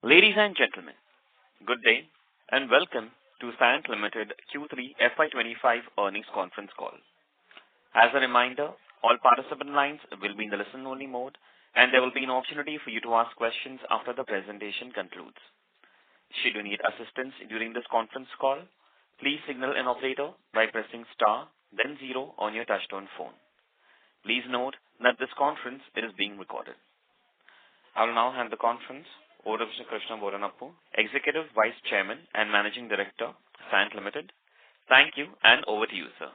Ladies and gentlemen, good day and welcome to Cyient Ltd Q3 FY’25 earnings conference call. As a reminder, all participant lines will be in the listen-only mode, and there will be an opportunity for you to ask questions after the presentation concludes. Should you need assistance during this conference call, please signal an operator by pressing star, then 0 on your touchtone phone. Please note that this conference is being recorded. I will now hand the conference over to Mr. Krishna Boranappu, Executive Vice Chairman and Managing Director, Cyient Ltd. Thank you, and over to you, sir.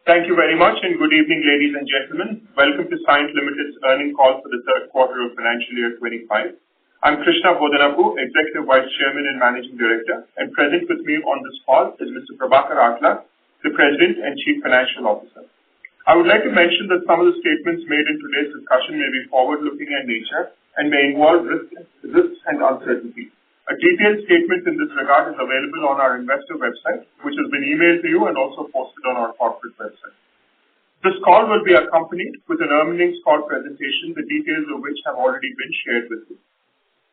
Thank you very much, and good evening, ladies and gentlemen. Welcome to Cyient Ltd's earnings call for the third quarter of financial year 25. I'm Krishna Boranappu, Executive Vice Chairman and Managing Director, and present with me on this call is Mr. Prabhakar Atla, the President and Chief Financial Officer. I would like to mention that some of the statements made in today's discussion may be forward-looking in nature and may involve risks and uncertainties. A detailed statement in this regard is available on our investor website, which has been emailed to you and also posted on our corporate website. This call will be accompanied with an earnings call presentation, the details of which have already been shared with you.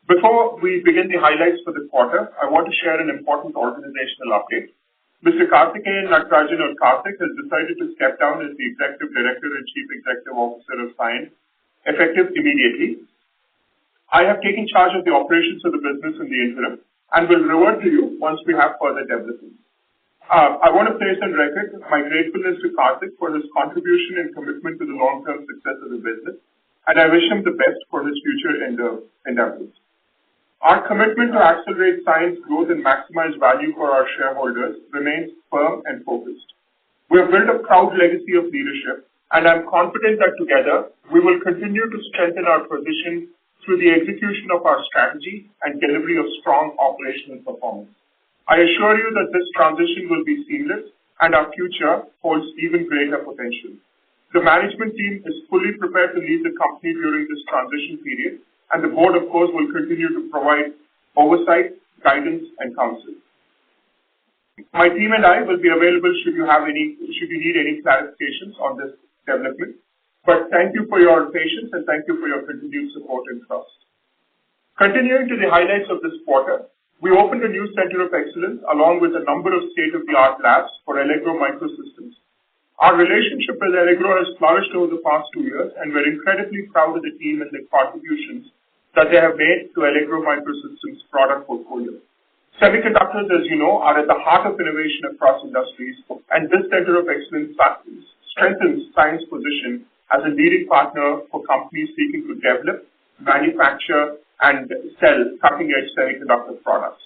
Before we begin the highlights for the quarter, I want to share an important organizational update. Mr. Karthikeyan Natarajan or Karthik has decided to step down as the Executive Director and Chief Executive Officer of Cyient, effective immediately. I have taken charge of the operations of the business in the interim and will revert to you once we have further developments. I want to place on record my gratefulness to Karthik for his contribution and commitment to the long-term success of the business, and I wish him the best for his future endeavors. Our commitment to accelerate Cyient's growth and maximize value for our shareholders remains firm and focused. We have built a proud legacy of leadership, and I'm confident that together we will continue to strengthen our position through the execution of our strategy and delivery of strong operational performance. I assure you that this transition will be seamless and our future holds even greater potential. The management team is fully prepared to lead the company during this transition period, and the board, of course, will continue to provide oversight, guidance, and counsel. My team and I will be available should you need any clarifications on this development. But thank you for your patience and thank you for your continued support and trust. Continuing to the highlights of this quarter, we opened a new Center of Excellence along with a number of state-of-the-art labs for Allegro Microsystems. Our relationship with Allegro has flourished over the past 2 years, and we're incredibly proud of the team and the contributions that they have made to Allegro Microsystems' product portfolio. Semiconductors, as you know, are at the heart of innovation across industries, and this Center of Excellence strengthens Cyient's position as a leading partner for companies seeking to develop, manufacture, and sell cutting-edge semiconductor products.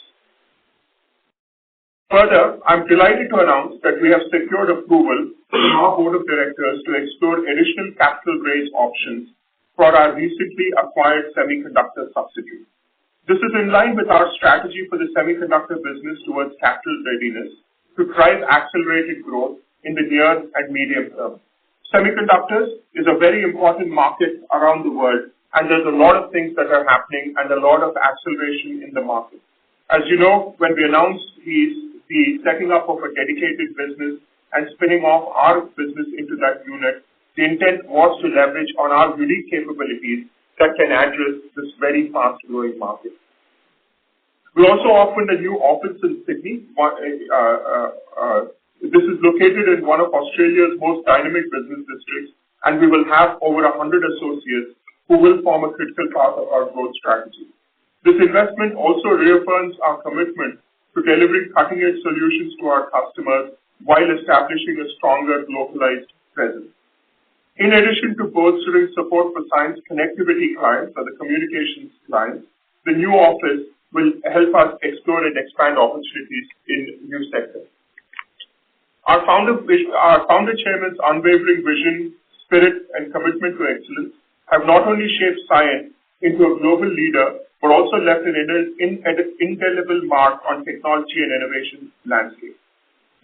Further, I'm delighted to announce that we have secured approval from our board of directors to explore additional capital raise options for our recently acquired semiconductor subsidiary. This is in line with our strategy for the semiconductor business towards capital readiness to drive accelerated growth in the near and medium term. Semiconductors is a very important market around the world, and there's a lot of things that are happening and a lot of acceleration in the market. As you know, when we announced the setting up of a dedicated business and spinning off our business into that unit, the intent was to leverage on our unique capabilities that can address this very fast-growing market. We also opened a new office in Sydney. This is located in one of Australia's most dynamic business districts, and we will have over 100 associates who will form a critical part of our growth strategy. This investment also reaffirms our commitment to delivering cutting-edge solutions to our customers while establishing a stronger localized presence. In addition to bolstering support for Cyient's connectivity clients or the communications clients, the new office will help us explore and expand opportunities in new sectors. Our founder chairman's unwavering vision, spirit, and commitment to excellence have not only shaped Cyient into a global leader, but also left an indelible mark on technology and innovation landscape.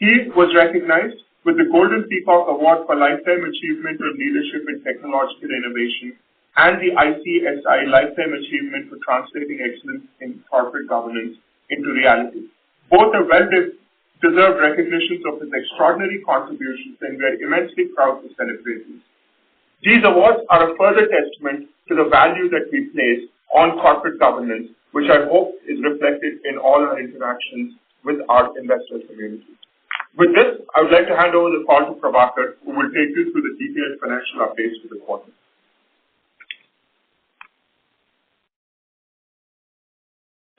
He was recognized with the Golden Peacock Award for Lifetime Achievement in Leadership in Technological Innovation and the ICSI Lifetime Achievement for Translating Excellence in Corporate Governance into reality. Both are well-deserved recognitions of his extraordinary contributions, and we are immensely proud to celebrate these. These awards are a further testament to the value that we place on corporate governance which I hope is reflected in all our interactions with our investor community. With this, I would like to hand over the call to Prabhakar, who will take you through the detailed financial updates for the quarter.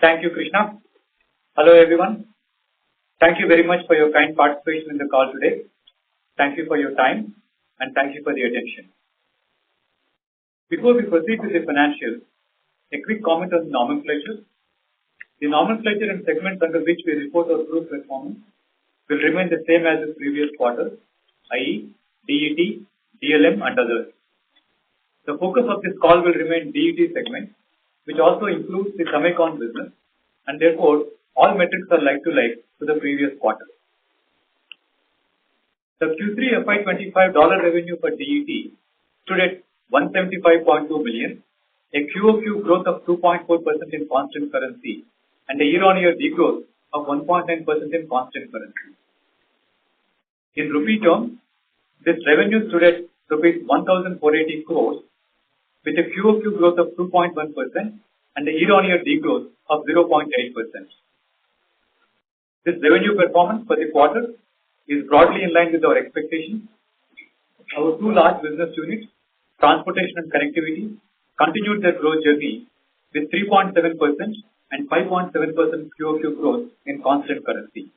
Thank you, Krishna. Hello, everyone. Thank you very much for your kind participation in the call today. Thank you for your time, and thank you for the attention. Before we proceed with the financials, a quick comment on the nomenclature. The nomenclature and segments under which we report our group performance will remain the same as the previous quarter, i.e., DET, DLM, and others. The focus of this call will remain DET segment, which also includes the Semicon business, and therefore all metrics are like to the previous quarter. The Q3 FY'25 dollar revenue for DET stood at $175.2 million, a QOQ growth of 2.4% in constant currency, and a year-on-year degrowth of 1.9% in constant currency. In rupee terms, this revenue stood at rupees 1,480 crores, with a QOQ growth of 2.1% and a year-on-year degrowth of 0.8%. This revenue performance for the quarter is broadly in line with our expectations. Our two large business units, transportation and connectivity, continued their growth journey with 3.7% and 5.7% QOQ growth in constant currency,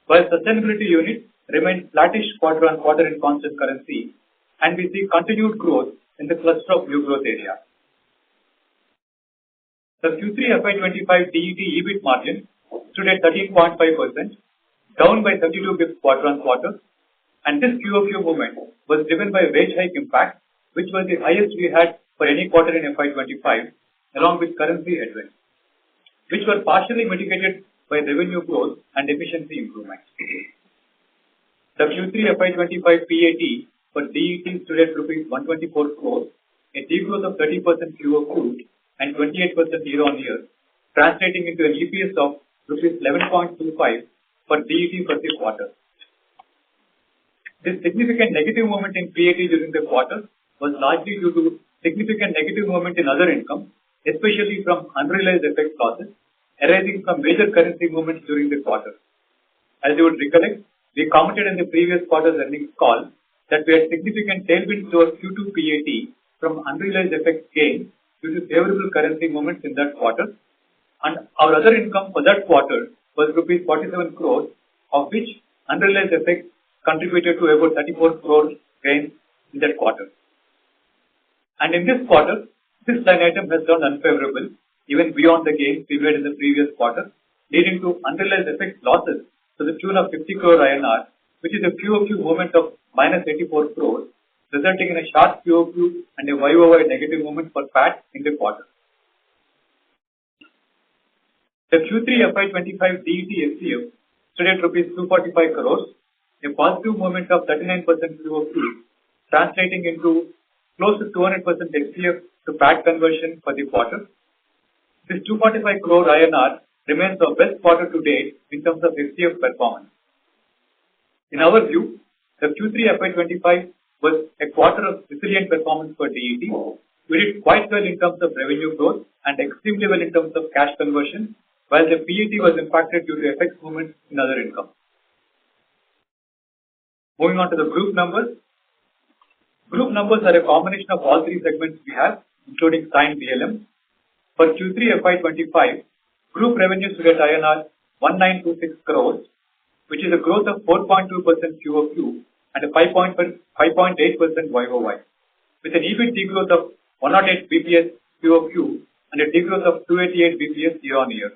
while sustainability unit remained flattish quarter-on-quarter in constant currency, and we see continued growth in the cluster of new growth areas. The Q3 FY'25 DET EBIT margin stood at 13.5%, down by 32 basis quarter-on-quarter, and this QOQ movement was driven by wage hike impact, which was the highest we had for any quarter in FY'25, along with currency headwinds, which were partially mitigated by revenue growth and efficiency improvements. The Q3 FY'25 PAT for DET stood at rupees 124 crores, a degrowth of 30% QOQ and 28% year-on-year, translating into an EPS of rupees 11.25 for DET for the quarter. This significant negative movement in PAT during the quarter was largely due to significant negative movement in other income, especially from unrealized FX losses arising from major currency movements during the quarter. As you would recollect, we commented in the previous quarter's earnings call that we had significant tailwinds to our Q2 PAT from unrealized FX gains due to favorable currency movements in that quarter, and our other income for that quarter was rupees 47 crores, of which unrealized FX contributed to about 34 crores gains in that quarter. And in this quarter, this line item has turned unfavorable, even beyond the gains we made in the previous quarter, leading to unrealized FX losses to the tune of 50 crore INR, which is a QOQ movement of minus 84 crores, resulting in a sharp QOQ and a YOY negative movement for PAT in the quarter. The Q3 FY'25 DET FCF stood at rupees 245 crores, a positive movement of 39% QOQ, translating into close to 200% FCF to PAT conversion for the quarter. This 245 crore INR remains our best quarter to date in terms of FCF performance. In our view, the Q3 FY'25 was a quarter of resilient performance for DET. We did quite well in terms of revenue growth and extremely well in terms of cash conversion, while the PAT was impacted due to FX movements in other income. Moving on to the group numbers. Group numbers are a combination of all three segments we have, including Cyient DLM. For Q3 FY'25, group revenues stood at INR 1926 crores, which is a growth of 4.2% QOQ and a 5.8% YOY, with an EBIT degrowth of 108 BPS QOQ and a degrowth of 288 BPS year-on-year.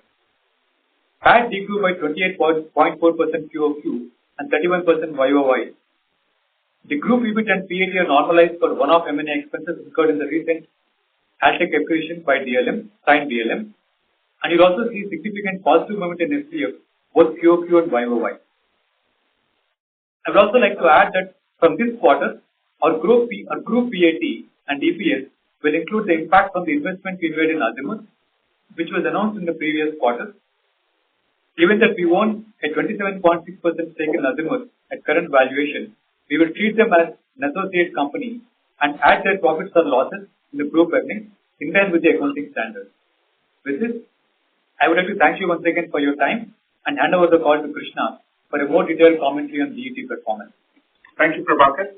PAT degrew by 28.4% QOQ and 31% YOY. The group EBIT and PAT are normalized for one-off M&A expenses incurred in the recent Altec acquisition by DLM, Cyient DLM, and you'll also see significant positive movement in FCF, both QOQ and YOY. I would also like to add that from this quarter, our group PAT and EPS will include the impact from the investment we made in Azimuth, which was announced in the previous quarter. Given that we own a 27.6% stake in Azimuth at current valuation, we will treat them as an associate company and add their profits or losses in the group earnings in line with the accounting standards. With this, I would like to thank you once again for your time and hand over the call to Krishna for a more detailed commentary on DET performance. Thank you, Prabhakar.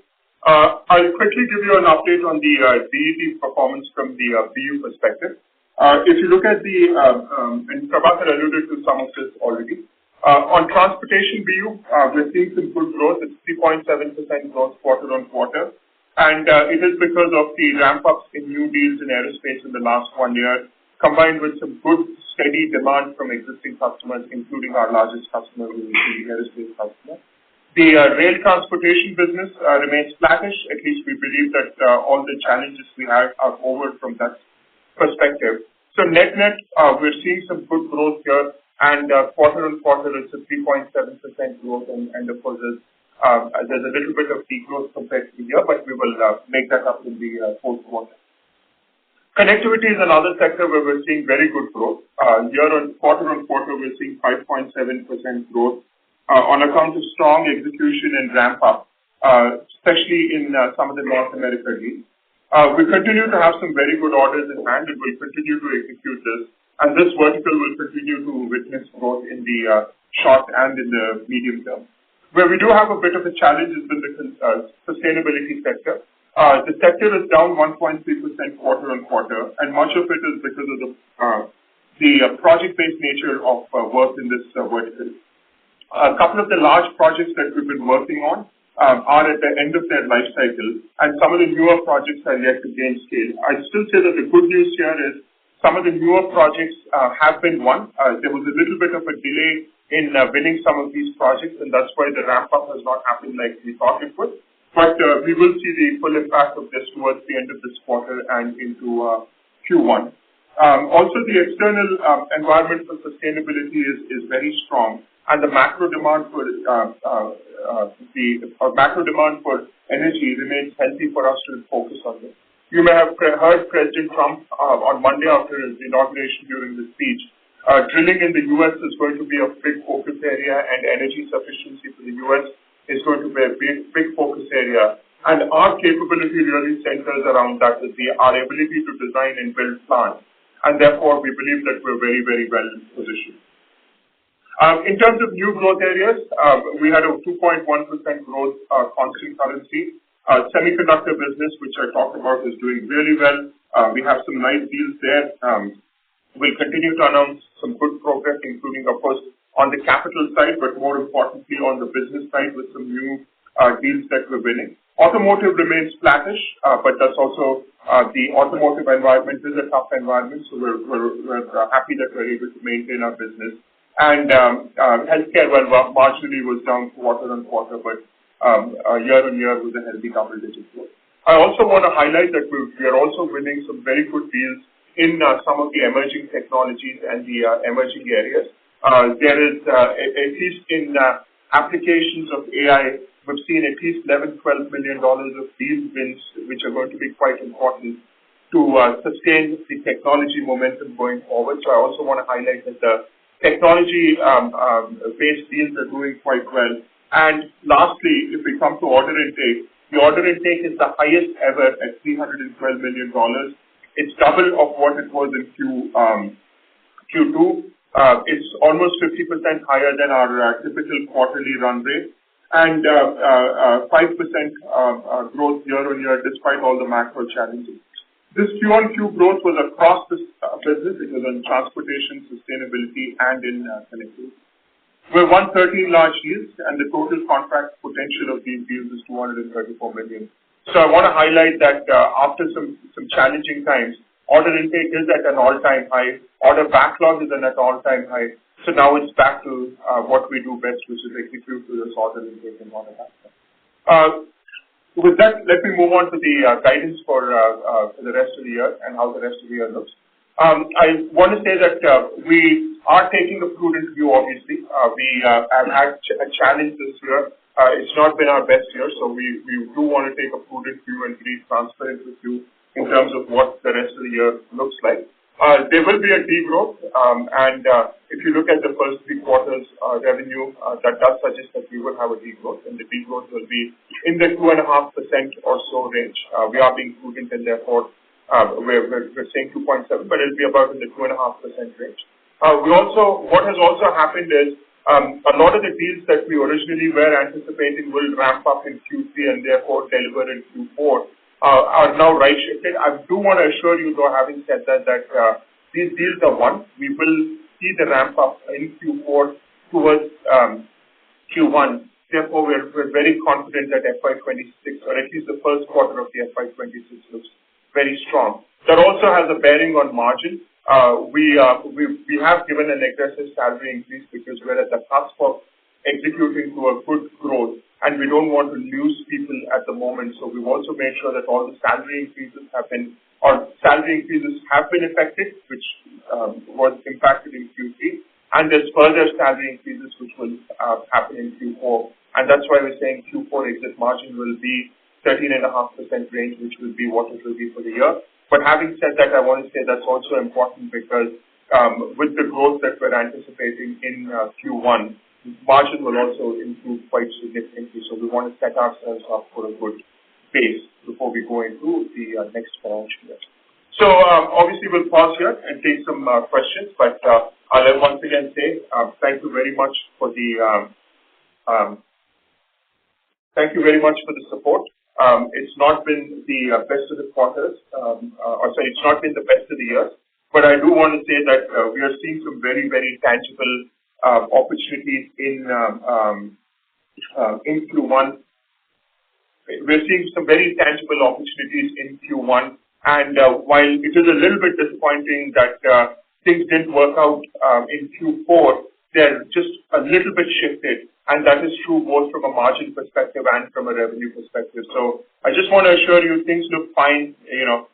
I'll quickly give you an update on the DET performance from the BU perspective. If you look at and Prabhakar alluded to some of this already. On transportation BU, we're seeing some good growth. It's 3.7% growth quarter on quarter. And it is because of the ramp-ups in new deals in aerospace in the last 1 year, combined with some good, steady demand from existing customers, including our largest customer, who is the aerospace customer. The rail transportation business remains flattish. At least we believe that all the challenges we had are over from that perspective. So net-net, we're seeing some good growth here, and quarter on quarter, it's a 3.7% growth, and of course, there's a little bit of degrowth compared to the year, but we will make that up in the fourth quarter. Connectivity is another sector where we're seeing very good growth. Quarter on quarter, we're seeing 5.7% growth. On account of strong execution and ramp-up, especially in some of the North America deals. We continue to have some very good orders in hand, and we'll continue to execute this. And this vertical will continue to witness growth in the short and in the medium term. Where we do have a bit of a challenge is in the sustainability sector. The sector is down 1.3% quarter on quarter, and much of it is because of the project-based nature of work in this vertical. A couple of the large projects that we've been working on are at the end of their life cycle, and some of the newer projects are yet to gain scale. I'd still say that the good news here is some of the newer projects have been won. There was a little bit of a delay in winning some of these projects, and that's why the ramp-up has not happened like we thought it would. But we will see the full impact of this towards the end of this quarter and into Q1. Also, the external environment for sustainability is very strong, and the macro demand for energy remains healthy for us to focus on this. You may have heard President Trump on Monday after his inauguration during the speech. Drilling in the U.S. is going to be a big focus area, and energy sufficiency for the U.S. is going to be a big focus area. And our capability really centers around that, is our ability to design and build plants. And therefore, we believe that we're very, very well positioned. In terms of new growth areas, we had a 2.1% growth constant currency. Semiconductor business, which I talked about, is doing really well. We have some nice deals there. We'll continue to announce some good progress, including, of course, on the capital side, but more importantly on the business side with some new deals that we're winning. Automotive remains flattish, but that's also the automotive environment is a tough environment, so we're happy that we're able to maintain our business. And healthcare, marginally was down quarter on quarter, but year on year was a healthy double-digit growth. I also want to highlight that we are also winning some very good deals in some of the emerging technologies and the emerging areas. There is, at least in applications of AI, we've seen at least $11-12 million of deal wins, which are going to be quite important to sustain the technology momentum going forward. So I also want to highlight that the technology-based deals are doing quite well. And lastly, if we come to order intake, the order intake is the highest ever at $312 million. It's double of what it was in Q2. It's almost 50% higher than our typical quarterly run rate, and 5% growth year on year despite all the macro challenges. This Q-on-Q growth was across the business. It was on transportation, sustainability, and in connectivity. We've won 13 large deals, and the total contract potential of these deals is $234 million. So I want to highlight that after some challenging times, order intake is at an all-time high. Order backlog is at an all-time high. So now it's back to what we do best, which is execute to this order intake and order backlog. With that, let me move on to the guidance for the rest of the year and how the rest of the year looks. I want to say that we are taking a prudent view, obviously. We have had a challenge this year. It's not been our best year, so we do want to take a prudent view and be transparent with you in terms of what the rest of the year looks like. There will be a degrowth, and if you look at the first 3 quarters revenue, that does suggest that we will have a degrowth, and the degrowth will be in the 2.5% or so range. We are being prudent, and therefore we're saying 2.7, but it'll be about in the 2.5% range. What has also happened is a lot of the deals that we originally were anticipating will ramp up in Q3 and therefore deliver in Q4 are now right shifted. I do want to assure you, though, having said that, these deals are won. We will see the ramp up in Q4 towards Q1. Therefore, we're very confident that FY'26, or at least the first quarter of the FY'26, looks very strong. That also has a bearing on margin. We have given an aggressive salary increase because we're at the cusp of executing to a good growth, and we don't want to lose people at the moment. So we've also made sure that all the salary increases have been effected, which was impacted in Q3. And there's further salary increases which will happen in Q4. And that's why we're saying Q4 exit margin will be 13.5% range, which will be what it will be for the year. But having said that, I want to say that's also important because with the growth that we're anticipating in Q1, margin will also improve quite significantly. So we want to set ourselves up for a good base before we go into the next financial year. So obviously we'll pause here and take some questions, but I'll once again say thank you very much for the support. It's not been the best of the quarters, it's not been the best of the years, but I do want to say that we are seeing some very, very tangible opportunities in Q1. We're seeing some very tangible opportunities in Q1. And while it is a little bit disappointing that things didn't work out in Q4, they're just a little bit shifted. And that is true both from a margin perspective and from a revenue perspective. So I just want to assure you things look fine, and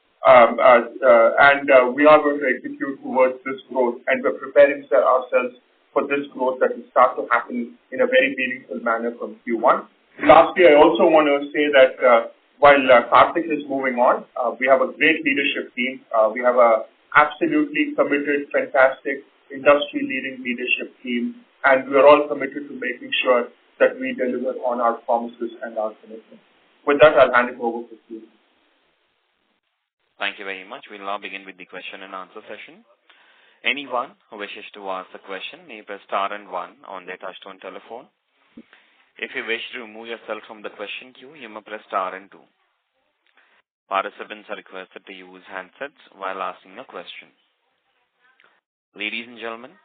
we are going to execute towards this growth. And we're preparing ourselves for this growth that will start to happen in a very meaningful manner from Q1. Lastly, I also want to say that while Karthik is moving on, we have a great leadership team. We have a absolutely committed, fantastic, industry-leading leadership team, and we are all committed to making sure that we deliver on our promises and our commitments. With that, I'll hand it over to you. Thank you very much. We'll now begin with the question and answer session. Anyone who wishes to ask a question may press star and 1 on their touchtone telephone. If you wish to remove yourself from the question queue, you may press star and 2. Participants are requested to use handsets while asking a question. Ladies and gentlemen,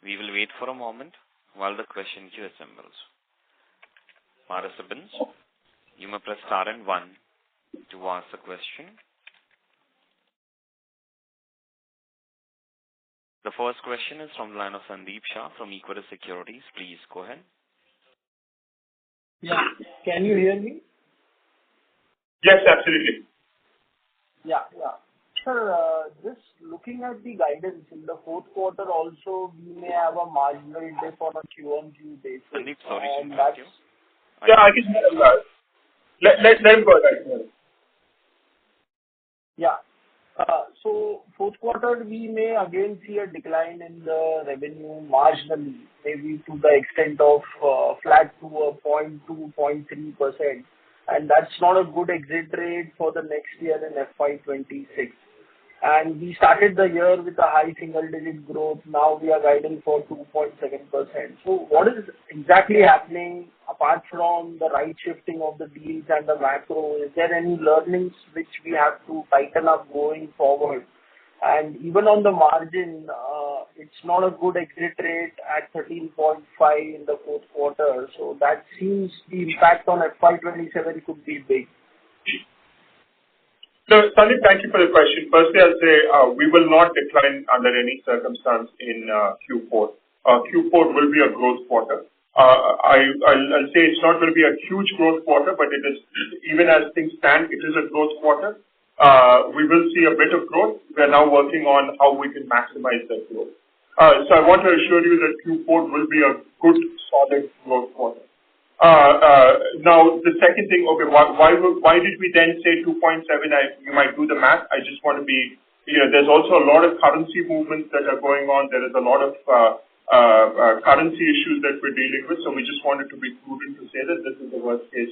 we will wait for a moment while the question queue assembles. Participants, you may press star and 1 to ask a question. The first question is from the line of Sandeep Shah from Equirus Securities. Please go ahead. Yeah. Can you hear me? Yes, absolutely. Yeah. Sir, just looking at the guidance in the fourth quarter also, we may have a marginal dip on a Q1Q basis. Sandeep, sorry to interrupt you. Yeah, I can hear that. Let him go ahead. Yeah. So fourth quarter, we may again see a decline in the revenue marginally, maybe to the extent of flat to a 0.2, 0.3%. And that's not a good exit rate for the next year in FY'26. And we started the year with a high single-digit growth. Now we are guiding for 2.7%. So what is exactly happening apart from the right shifting of the deals and the macro? Is there any learnings which we have to tighten up going forward? And even on the margin, it's not a good exit rate at 13.5 in the fourth quarter. So that seems the impact on FY'27 could be big. So, Sandeep, thank you for the question. Firstly, I'll say we will not decline under any circumstance in Q4. Q4 will be a growth quarter. I'll say it's not going to be a huge growth quarter, but it is, even as things stand, it is a growth quarter. We will see a bit of growth. We are now working on how we can maximize that growth. So I want to assure you that Q4 will be a good, solid growth quarter. Now, the second thing, okay, why did we then say 2.7? You might do the math. I just want to be, there's also a lot of currency movements that are going on. There is a lot of currency issues that we're dealing with. So we just wanted to be prudent to say that this is the worst case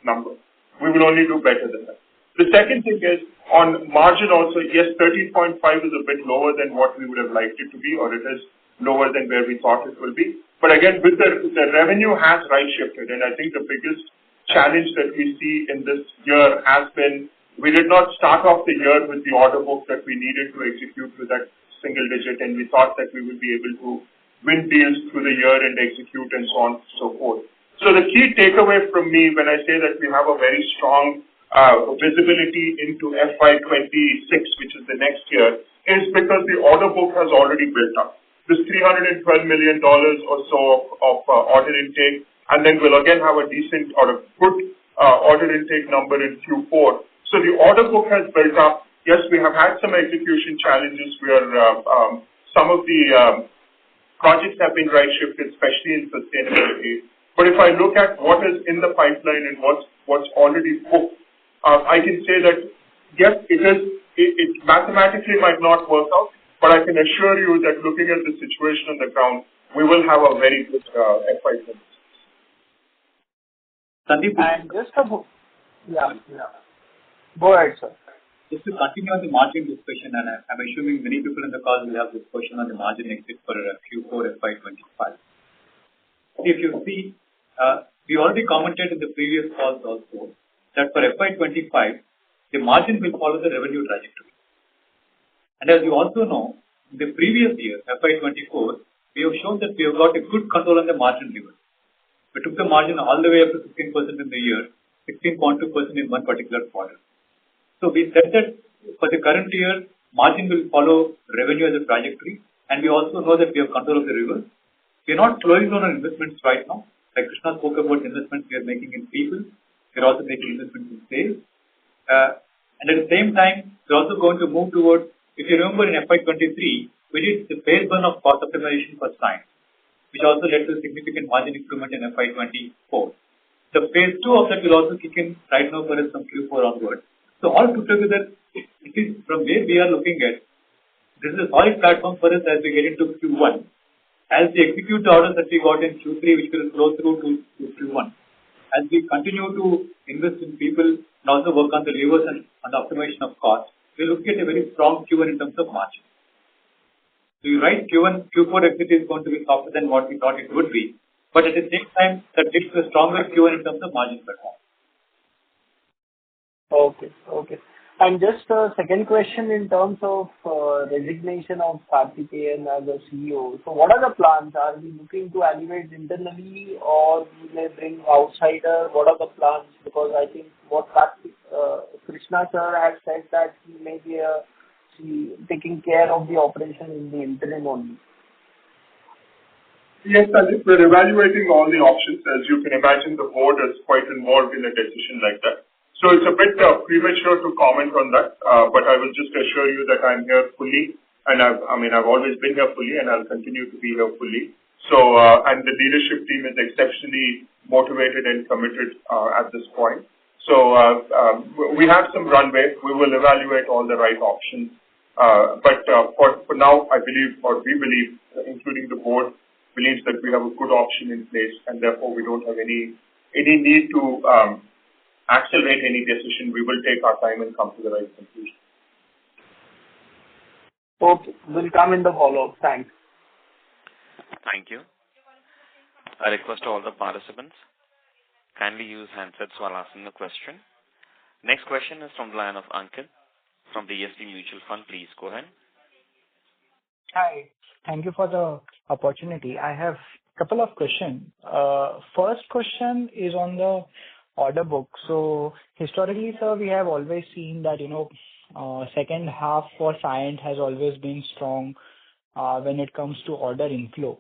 number. We will only do better than that. The second thing is on margin also, yes, 13.5 is a bit lower than what we would have liked it to be, or it is lower than where we thought it will be. But again, with the revenue has right shifted, and I think the biggest challenge that we see in this year has been we did not start off the year with the order book that we needed to execute with that single digit, and we thought that we would be able to win deals through the year and execute and so on and so forth. So the key takeaway from me when I say that we have a very strong visibility into FY'26, which is the next year, is because the order book has already built up. This $312 million or so of order intake, and then we'll again have a decent or a good order intake number in Q4. So the order book has built up. Yes, we have had some execution challenges where some of the projects have been right shifted, especially in sustainability. But if I look at what is in the pipeline and what's already booked, I can say that yes, it mathematically might not work out, but I can assure you that looking at the situation on the ground, we will have a very good FY'26. Sandeep, And just yeah. Go ahead, sir. Just to continue on the margin discussion, and I'm assuming many people in the call will have this question on the margin exit for Q4 FY'25. If you see, we already commented in the previous calls also that for FY'25, the margin will follow the revenue trajectory. And as you also know, in the previous year, FY'24, we have shown that we have got a good control on the margin level. We took the margin all the way up to 16% in the year, 16.2% in one particular quarter. So we said that for the current year, margin will follow revenue as a trajectory, and we also know that we have control of the reverse. We are not slowing down our investments right now. Like Krishna spoke about investments we are making in people. We are also making investments in sales. And at the same time, we're also going to move towards, if you remember in FY'23, we did the phase one of cost optimization for Cyient, which also led to significant margin improvement in FY'24. The phase two of that will also kick in right now for us from Q4 onwards. So all put together, it is from where we are looking at, this is a solid platform for us as we get into Q1. As we execute the orders that we got in Q3, which will flow through to Q1. As we continue to invest in people and also work on the levers and on the optimization of cost, we look at a very strong Q1 in terms of margin. So you're right, Q4 exit is going to be softer than what we thought it would be. But at the same time, that gives a stronger Q1 in terms of margin performance. Okay. And just a second question in terms of resignation of Karthikeyan as a CEO. So what are the plans? Are we looking to elevate internally or we may bring outsider? What are the plans? Because I think what Krishna sir has said that he may be taking care of the operation in the interim only. Yes, Sandeep, we're evaluating all the options. As you can imagine, the board is quite involved in a decision like that. So it's a bit premature to comment on that, but I will just assure you that I'm here fully, and I've always been here fully, and I'll continue to be here fully. So, and the leadership team is exceptionally motivated and committed at this point. So, we have some runway. We will evaluate all the right options. But for now, I believe, or we believe, including the board, believes that we have a good option in place, and therefore we don't have any need to accelerate any decision. We will take our time and come to the right conclusion. Okay, we'll come in the follow-up. Thanks. Thank you. I request all the participants, kindly use handsets while asking a question. Next question is from the line of Ankit from the DSP Mutual Fund. Please go ahead. Hi. Thank you for the opportunity. I have a couple of questions. First question is on the order book. So historically, sir, we have always seen that, second half for Cyient has always been strong when it comes to order inflow.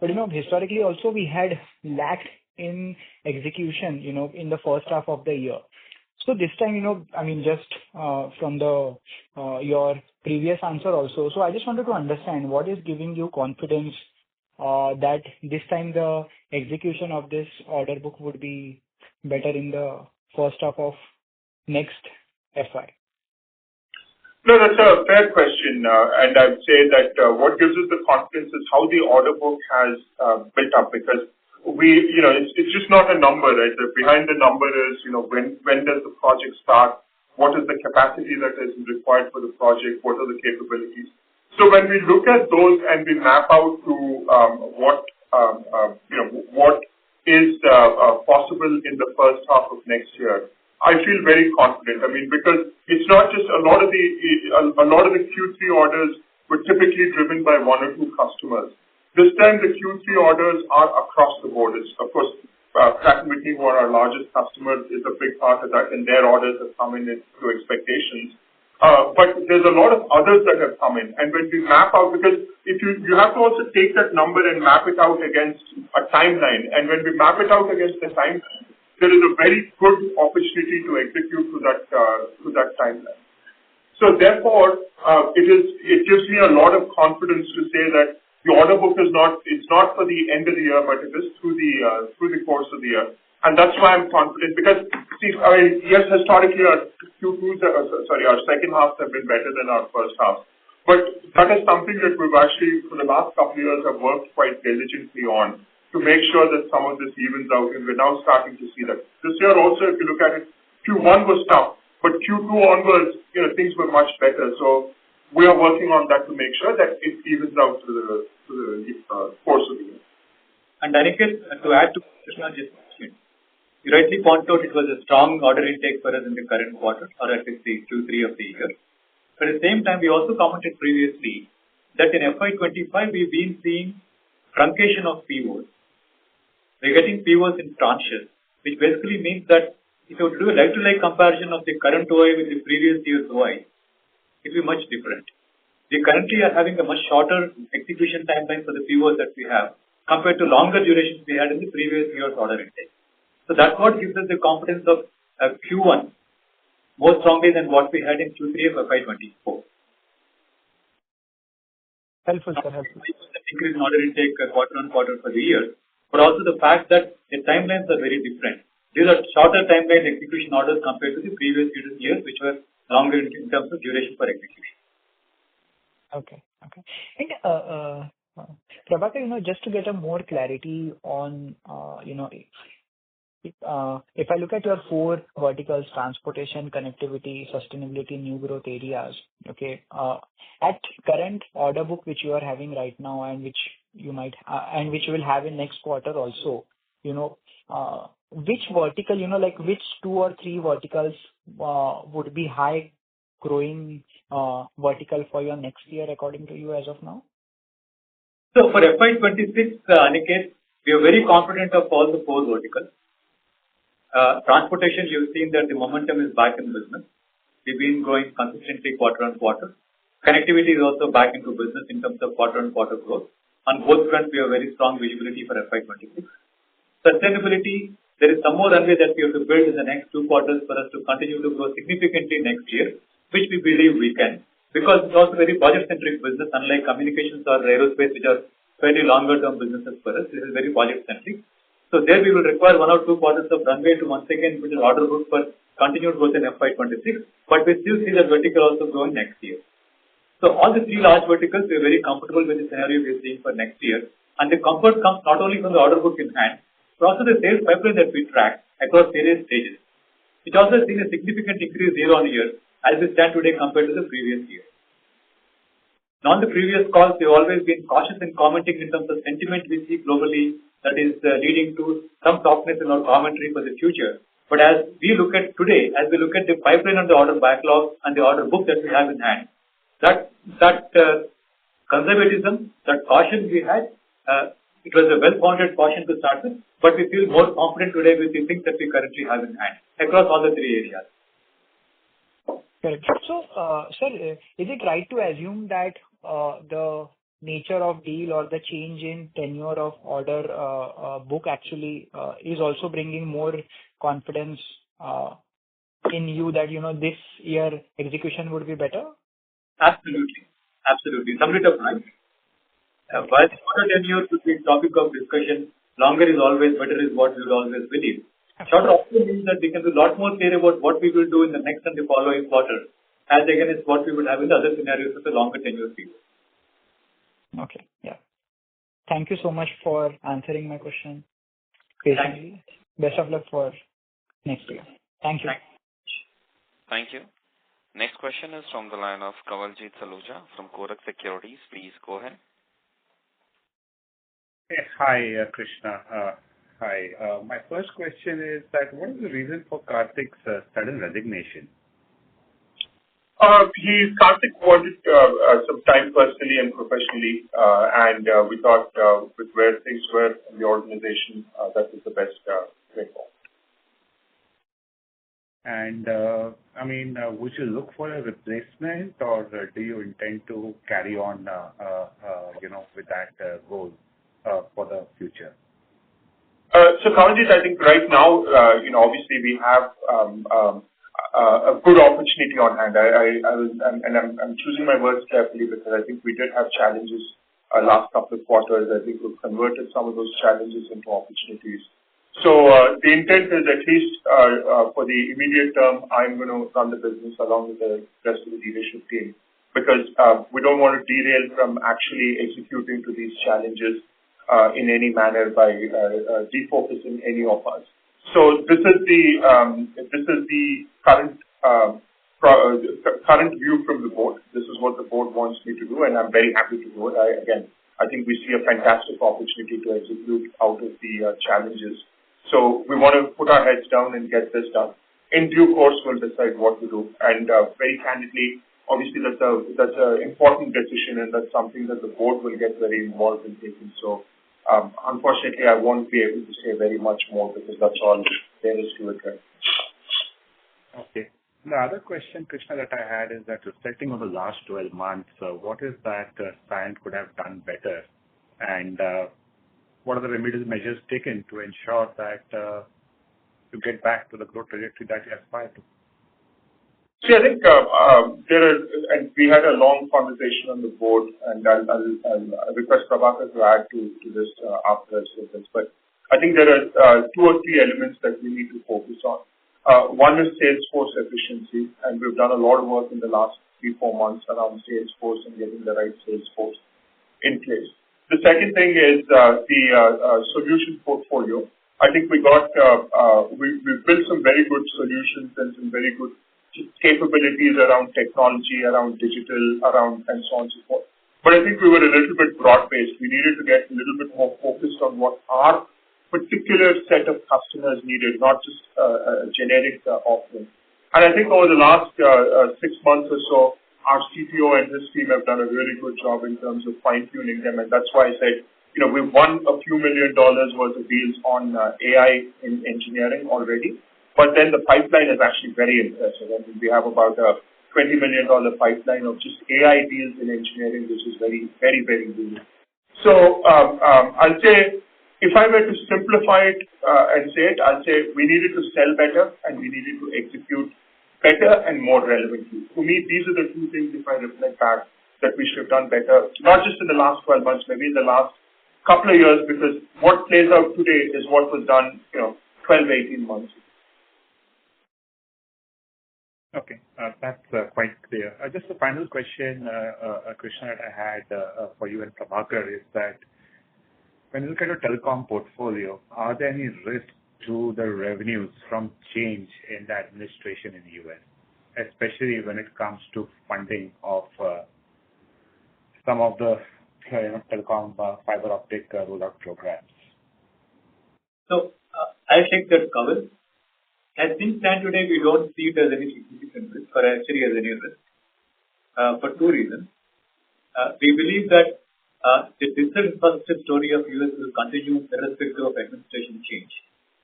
But, historically also we had lacked in execution, in the first half of the year. So this time, just from your previous answer also. So I just wanted to understand what is giving you confidence that this time the execution of this order book would be better in the first half of next FY? No, that's a fair question. And I'd say that what gives us the confidence is how the order book has built up, because it's just not a number, right? Behind the number is, when does the project start? what is the capacity that is required for the project, what are the capabilities. So when we look at those and we map out to what is possible in the first half of next year, I feel very confident. I mean, because it's not just a lot of the Q3 orders were typically driven by one or two customers. This time, the Q3 orders are across the board. It's, of course, Pratt & Whitney, who are our largest customer, is a big part of that, and their orders have come in to expectations. But there's a lot of others that have come in. And when we map out, because if you have to also take that number and map it out against a timeline. And when we map it out against the timeline, there is a very good opportunity to execute to that timeline. So therefore, it gives me a lot of confidence to say that the order book it's not for the end of the year, but it is through the course of the year. And that's why I'm confident, because, see, I mean, yes, historically our second halves have been better than our first half. But that is something that we've actually, for the last couple of years, have worked quite diligently on to make sure that some of this evens out, and we're now starting to see that. This year also, if you look at it, Q1 was tough, but Q2 onwards, things were much better. So we are working on that to make sure that it evens out to the course of the year. And Aniket, to add to Krishna just mentioned, you rightly point out it was a strong order intake for us in the current quarter, or at least the Q3 of the year. But at the same time, we also commented previously that in FY'25, we've been seeing truncation of POs. We're getting POs in tranches, which basically means that if you do a like-to-like comparison of the current OI with the previous year's OI, it will be much different. We currently are having a much shorter execution timeline for the POs that we have compared to longer durations we had in the previous year's order intake. So that's what gives us the confidence of Q1 more strongly than what we had in Q3 of FY'24. Helpful, sir. Helpful. Increase in order intake quarter on quarter for the year, but also the fact that the timelines are very different. These are shorter timeline execution orders compared to the previous years, which were longer in terms of duration for execution. Okay. And Prabhakar, just to get a more clarity on, if I look at your four verticals: transportation, connectivity, sustainability, new growth areas. Okay, at current order book which you are having right now, and which you might and which you will have in next quarter also, which vertical, like which two or three verticals would be high growing vertical for your next year according to you as of now? So for FY'26, Aniket, we are very confident of all the four verticals. Transportation, you've seen that the momentum is back in business. We've been growing consistently quarter on quarter. Connectivity is also back into business in terms of quarter on quarter growth. On both fronts, we have very strong visibility for FY'26. Sustainability, there is some more runway that we have to build in the next 2 quarters for us to continue to grow significantly next year, which we believe we can, because it's also very budget-centric business, unlike communications or aerospace, which are fairly longer-term businesses for us. This is very budget-centric. So there we will require 1 or 2 quarters of runway to once again build an order book for continued growth in FY'26, but we still see that vertical also growing next year. So all the 3 large verticals, we are very comfortable with the scenario we are seeing for next year. And the comfort comes not only from the order book in hand, but also the sales pipeline that we track across various stages, which also has seen a significant increase year on year as we stand today compared to the previous year. Now, on the previous calls, we've always been cautious in commenting in terms of sentiment we see globally that is leading to some softness in our commentary for the future. But as we look at today, as we look at the pipeline of the order backlog and the order book that we have in hand, that conservatism, that caution we had, it was a well-founded caution to start with, but we feel more confident today with the things that we currently have in hand across all the 3 areas. Correct. So, sir, is it right to assume that the nature of deal or the change in tenure of order book actually is also bringing more confidence in you that, this year execution would be better? Absolutely. Absolutely. Some bit of right. While shorter tenure could be topic of discussion, longer is always better is what we would always believe. Shorter also means that we can be a lot more clear about what we will do in the next and the following quarter, as again is what we would have in the other scenarios of the longer tenure period. Okay. Yeah. Thank you so much for answering my question patiently. Best of luck for next year. Thank you. Thank you. Next question is from the line of Kawaljeet Saluja from Kotak Securities. Please go ahead. Yes. Hi, Krishna. Hi. My first question is that what is the reason for Karthik's sudden resignation? Karthik wanted some time personally and professionally, and we thought with where things were in the organization, that was the best way forward. And would you look for a replacement, or do you intend to carry on, with that goal for the future? So, Kawaljeet, I think right now, obviously we have a good opportunity on hand. I'm choosing my words carefully because I think we did have challenges last couple of quarters. I think we've converted some of those challenges into opportunities. So the intent is at least for the immediate term, I'm going to run the business along with the rest of the leadership team because we don't want to derail from actually executing to these challenges in any manner by defocusing any of us. So this is the current view from the board. This is what the board wants me to do, and I'm very happy to do it. I think we see a fantastic opportunity to execute out of the challenges. So we want to put our heads down and get this done. In due course, we'll decide what to do. And very candidly, obviously that's an important decision, and that's something that the board will get very involved in taking. So unfortunately, I won't be able to say very much more because that's all there is to it. Right? Okay. The other question, Krishna, that I had is that reflecting on the last 12 months, what is that Cyient could have done better? And what are the remedial measures taken to ensure that you get back to the growth trajectory that you aspire to? See, I think and we had a long conversation on the board, and I'll request Prabhakar to add to this after I say this. But I think there are 2 or 3 elements that we need to focus on. One is Salesforce efficiency, and we've done a lot of work in the last 3-4 months around Salesforce and getting the right Salesforce in place. The second thing is the solution portfolio. I think we built some very good solutions and some very good capabilities around technology, around digital, and so on and so forth. But I think we were a little bit broad-based. We needed to get a little bit more focused on what our particular set of customers needed, not just a generic offering. And I think over the last 6 months or so, our CTO and his team have done a really good job in terms of fine-tuning them. And that's why I said, we've won a few $1 million worth of deals on AI in engineering already. But then the pipeline is actually very impressive. I mean, we have about a $20 million pipeline of just AI deals in engineering, which is very, very, very good. So I'll say, if I were to simplify it and say it, I'll say we needed to sell better and we needed to execute better and more relevantly. To me, these are the 2 things, if I reflect back, that we should have done better, not just in the last 12 months, maybe in the last couple of years, because what plays out today is what was done, 12, 18 months ago. Okay, that's quite clear. Just a final question, Krishna, that I had for you and Prabhakar is that when you look at your telecom portfolio, are there any risks to the revenues from change in the administration in the U.S., especially when it comes to funding of some of the telecom fiber optic rollout programs? So I'll take that cover. As things stand today, we don't see it as any significant risk or actually as any risk for 2 reasons. We believe that the digital infrastructure story of US will continue irrespective of administration change.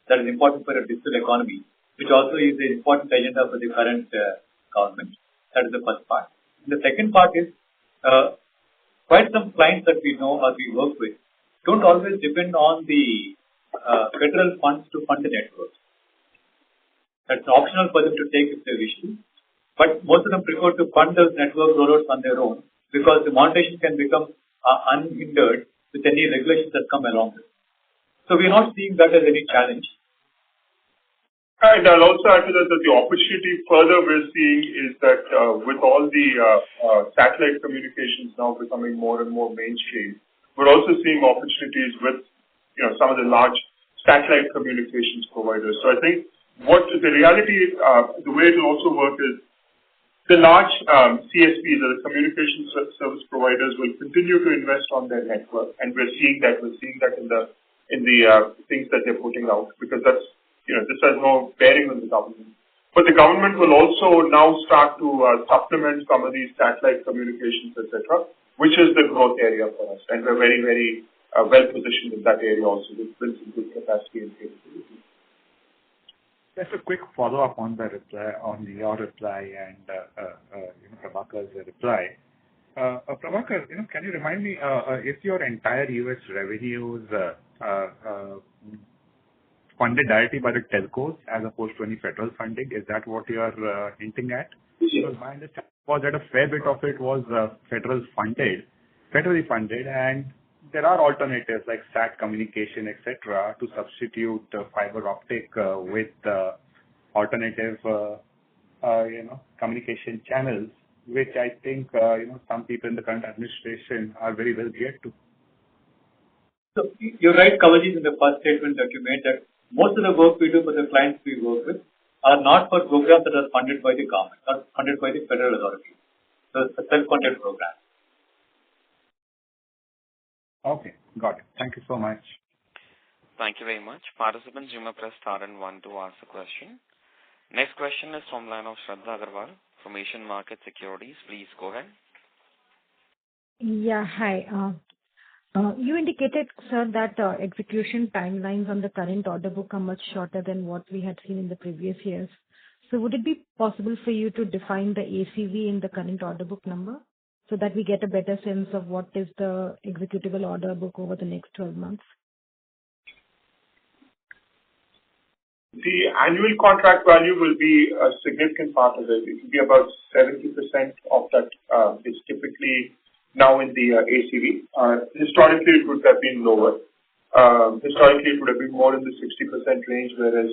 That is important for a digital economy, which also is an important agenda for the current government. That is the first part. And the second part is quite some clients that we know or we work with don't always depend on the federal funds to fund the networks. That's optional for them to take if they wish to. But most of them prefer to fund those network rollouts on their own because the monetization can become unhindered with any regulations that come along with it. So we're not seeing that as any challenge. And I'll also add to that the opportunity further we're seeing is that with all the satellite communications now becoming more and more mainstream, we're also seeing opportunities with some of the large satellite communications providers. So I think what the reality, the way it will also work is the large CSPs, or the communication service providers, will continue to invest on their network, and we're seeing that. We're seeing that in the things that they're putting out, because that's, this has no bearing on the government. But the government will also now start to supplement some of these satellite communications, etc., which is the growth area for us, and we're very, very well positioned in that area also, with some good capacity and capability. Just a quick follow-up on the reply, on your reply and Prabhakar's reply. Prabhakar, can you remind me if your entire US revenues funded directly by the telcos as opposed to any federal funding? Is that what you are hinting at? Yes. Because my understanding was that a fair bit of it was federally funded, and there are alternatives like SAT communication, etc., to substitute fiber optic with alternative, communication channels, which I think some people in the current administration are very well geared to. So you're right, Kawaljeet, in the first statement that you made, that most of the work we do for the clients we work with are not for programs that are funded by the government, not funded by the federal authority. So it's a self-funded program. Okay, got it. Thank you so much. Thank you very much. Participants, you may press star and 1 to ask a question. Next question is from line of Shraddha Agarwal from Asian Market Securities. Please go ahead. Yeah, hi. You indicated, sir, that execution timelines on the current order book are much shorter than what we had seen in the previous years. So would it be possible for you to define the ACV in the current order book number so that we get a better sense of what is the executable order book over the next 12 months? The annual contract value will be a significant part of it. It will be about 70% of that is typically now in the ACV. Historically, it would have been lower. Historically, it would have been more in the 60% range, whereas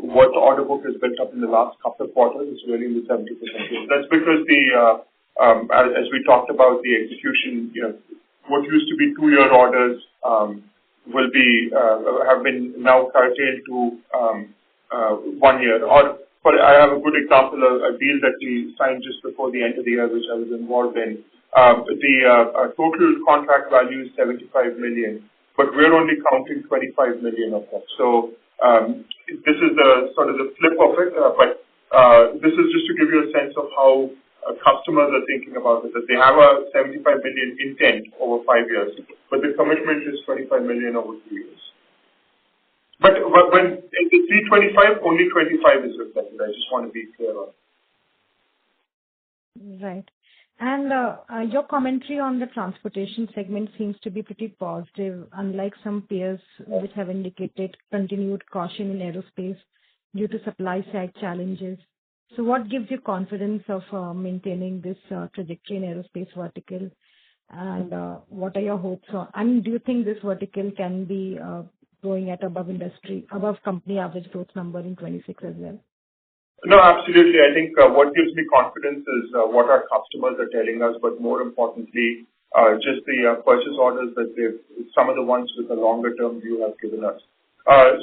what the order book has built up in the last couple of quarters is really in the 70% range. That's because as we talked about the execution, what used to be 2-year orders will be have been now curtailed to 1 year. Or I have a good example of a deal that we signed just before the end of the year, which I was involved in. The total contract value is 75 million, but we're only counting 25 million of that. So this is the sort of the flip of it, but this is just to give you a sense of how customers are thinking about it, that they have a 75 million intent over 5 years, but the commitment is 25 million over 2 years. But when the 325, only 25 is reflected. I just want to be clear on. Right. And your commentary on the transportation segment seems to be pretty positive, unlike some peers which have indicated continued caution in aerospace due to supply side challenges. So what gives you confidence of maintaining this trajectory in aerospace vertical? And what are your hopes on? I mean, do you think this vertical can be growing at above company average growth number in 26 as well? No, absolutely. I think what gives me confidence is what our customers are telling us, but more importantly, just the purchase orders that some of the ones with a longer term view have given us.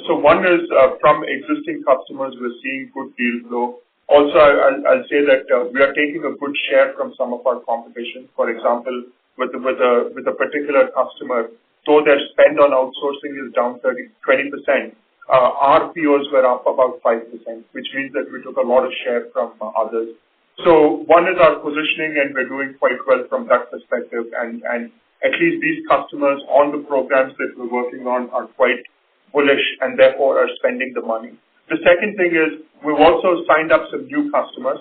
So one is from existing customers, we're seeing good deal flow. Also, I'll say that we are taking a good share from some of our competition. For example, with a particular customer, though their spend on outsourcing is down 20%, our POs were up about 5%, which means that we took a lot of share from others. So one is our positioning, and we're doing quite well from that perspective. And at least these customers on the programs that we're working on are quite bullish and therefore are spending the money. The second thing is we've also signed up some new customers.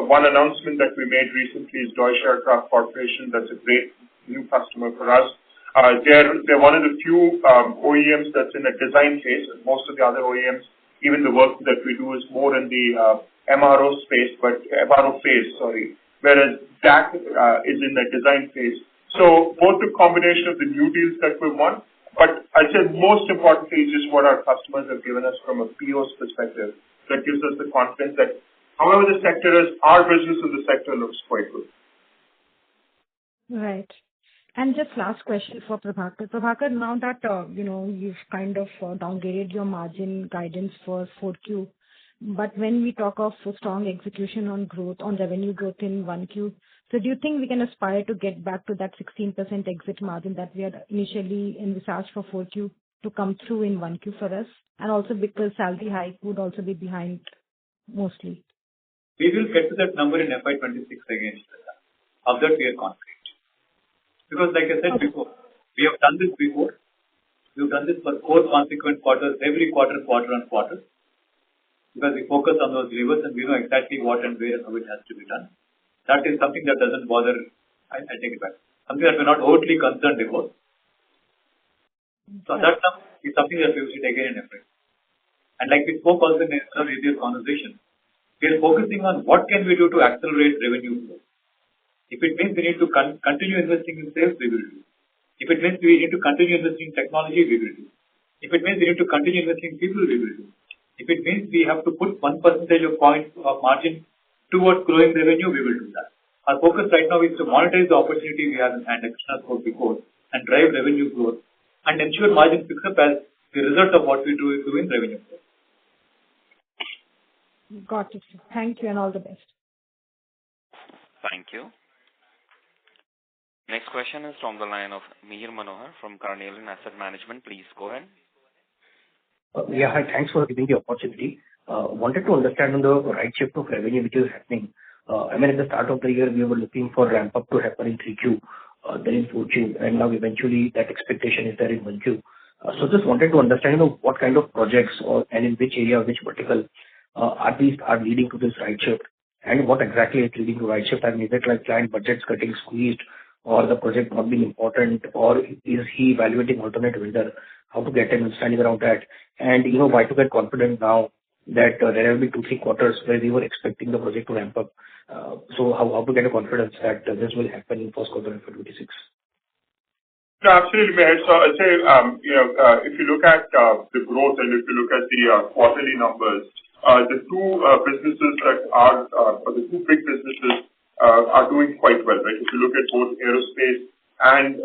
One announcement that we made recently is Deutsche Aircraft Corporation. That's a great new customer for us. They're one of the few OEMs that's in a design phase. Most of the other OEMs, even the work that we do is more in the MRO phase, whereas DAC is in the design phase. So both the combination of the new deals that we won, but I'd say most importantly is just what our customers have given us from a PO's perspective that gives us the confidence that however the sector is, our business in the sector looks quite good. Right. And just last question for Prabhakar. Prabhakar, now that, you've kind of downgraded your margin guidance for 4Q, but when we talk of strong execution on growth, on revenue growth in 1Q, so do you think we can aspire to get back to that 16% exit margin that we had initially envisaged for 4Q to come through in 1Q for us? And also because salary hike would also be behind mostly. We will get to that number in FY'26 again. Of that we are confident. Because like I said before, we have done this before. We've done this for 4 consequent quarters, every quarter on quarter. Because we focus on those levers and we know exactly what and where and how it has to be done. That is something that doesn't bother, I take it back, something that we're not overtly concerned about. So that is something that we will see again in April. And like we spoke also in our previous conversation, we are focusing on what can we do to accelerate revenue growth. If it means we need to continue investing in sales, we will do. If it means we need to continue investing in technology, we will do. If it means we need to continue investing in people, we will do. If it means we have to put 1 percentage point of margin towards growing revenue, we will do that. Our focus right now is to monetize the opportunity we have in hand, Krishna spoke before, and drive revenue growth and ensure margin picks up as the result of what we do in revenue growth. Got it. Thank you and all the best. Thank you. Next question is from the line of Mihir Manohar from Carnelian Asset Management. Please go ahead. Yeah, hi. Thanks for giving the opportunity. Wanted to understand on the right shift of revenue which is happening. At the start of the year, we were looking for ramp up to happen in 3Q, then in 4Q, and now eventually that expectation is there in 1Q. So just wanted to understand, what kind of projects and in which area, which vertical are leading to this right shift, and what exactly is leading to right shift? I mean, is it like client budgets getting squeezed, or the project not being important, or is he evaluating alternate vendor? How to get an understanding around that, and why to get confident now that there will be 2-3 quarters where we were expecting the project to ramp up. So how to get a confidence that this will happen in first quarter of FY'26? No, absolutely, Mihir. So I'd say, if you look at the growth and if you look at the quarterly numbers, the two businesses that are, or the two big businesses are doing quite well, right? If you look at both aerospace and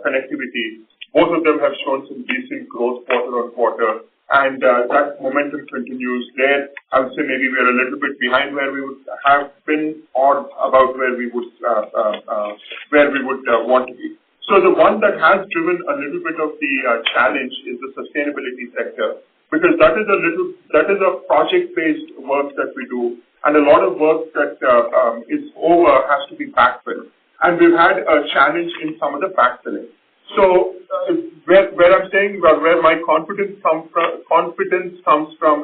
connectivity, both of them have shown some decent growth quarter on quarter, and that momentum continues there. I would say maybe we are a little bit behind where we would have been, or about where we would want to be. So the one that has driven a little bit of the challenge is the sustainability sector, because that is a project-based work that we do, and a lot of work that is over has to be backfilled. And we've had a challenge in some of the backfilling. So where I'm saying where my confidence comes from